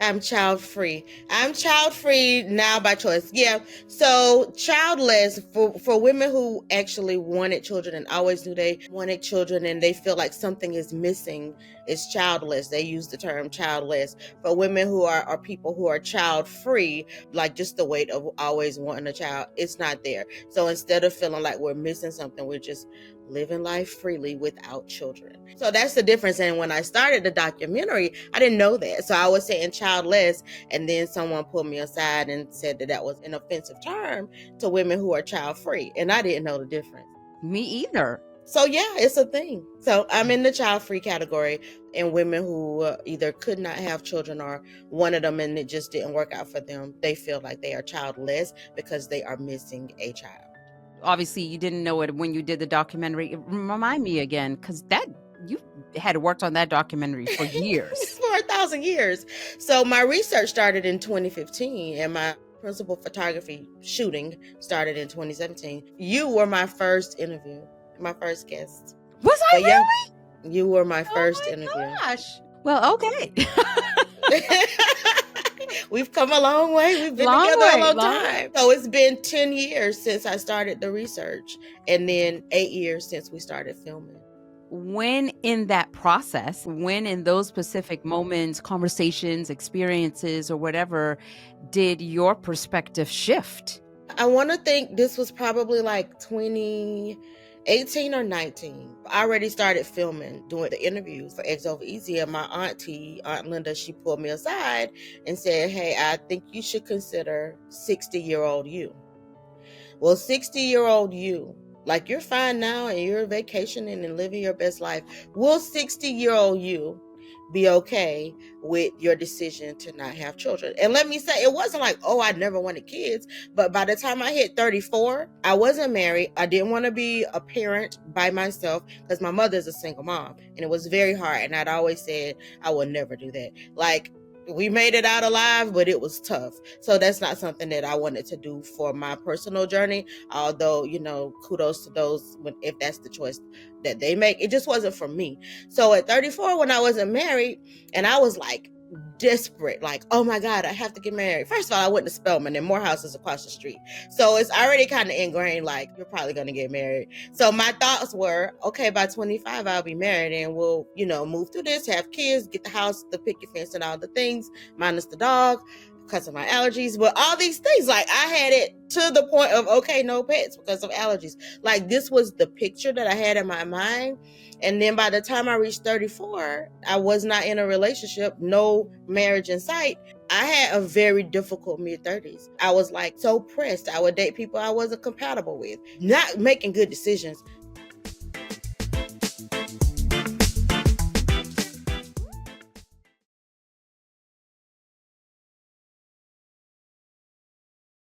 I'm child free. I'm child free now by choice. Yeah. So childless for women who actually wanted children and always knew they wanted children and they feel like something is missing is childless. They use the term childless. For women who are people who are child free, like just the weight of always wanting a child, it's not there. So instead of feeling like we're missing something, we're just living life freely without children. So that's the difference. And when I started the documentary, I didn't know that. So I was saying childless, and then someone pulled me aside and said that that was an offensive term to women who are child free. And I didn't know the difference. Me either. So yeah, it's a thing. So I'm in the child free category, and women who either could not have children or wanted them and it just didn't work out for them, they feel like they are childless because they are missing a child. Obviously, you didn't know it when you did the documentary. Remind me again, because you had worked on that documentary for years. For 1,000 years. So my research started in 2015, and my principal photography shooting started in 2017. You were my first interview, my first guest. Was I really? Yeah, you were my first interview. Gosh. Well, okay. We've come a long way. We've been together a long time. So it's been 10 years since I started the research, and then 8 years since we started filming. When in that process, when in those specific moments, conversations, experiences, or whatever, did your perspective shift? I want to think this was probably like 2018 or 19. I already started filming, doing the interviews for Eggs Over Easy, and my auntie, Aunt Linda, she pulled me aside and said, hey, I think you should consider 60-year-old you. Well, 60-year-old you, like you're fine now and you're vacationing and living your best life. Will 60-year-old you be okay with your decision to not have children? And let me say, it wasn't like, oh, I never wanted kids. But by the time I hit 34, I wasn't married. I didn't want to be a parent by myself because my mother's a single mom. And it was very hard. And I'd always said, I will never do that. Like, we made it out alive, but it was tough. So that's not something that I wanted to do for my personal journey. Although, kudos to those if that's the choice that they make. It just wasn't for me. So at 34, when I wasn't married, and I was like desperate, like, oh my God, I have to get married. First of all, I went to Spelman and Morehouse is across the street. So it's already kind of ingrained, like, you're probably going to get married. So my thoughts were, okay, by 25, I'll be married and we'll, move through this, have kids, get the house, the picket fence and all the things, minus the dog because of my allergies. But all these things, like, I had it to the point of, okay, no pets because of allergies. Like, this was the picture that I had in my mind. And then by the time I reached 34, I was not in a relationship, no marriage in sight. I had a very difficult mid-30s. I was like so pressed. I would date people I wasn't compatible with, not making good decisions,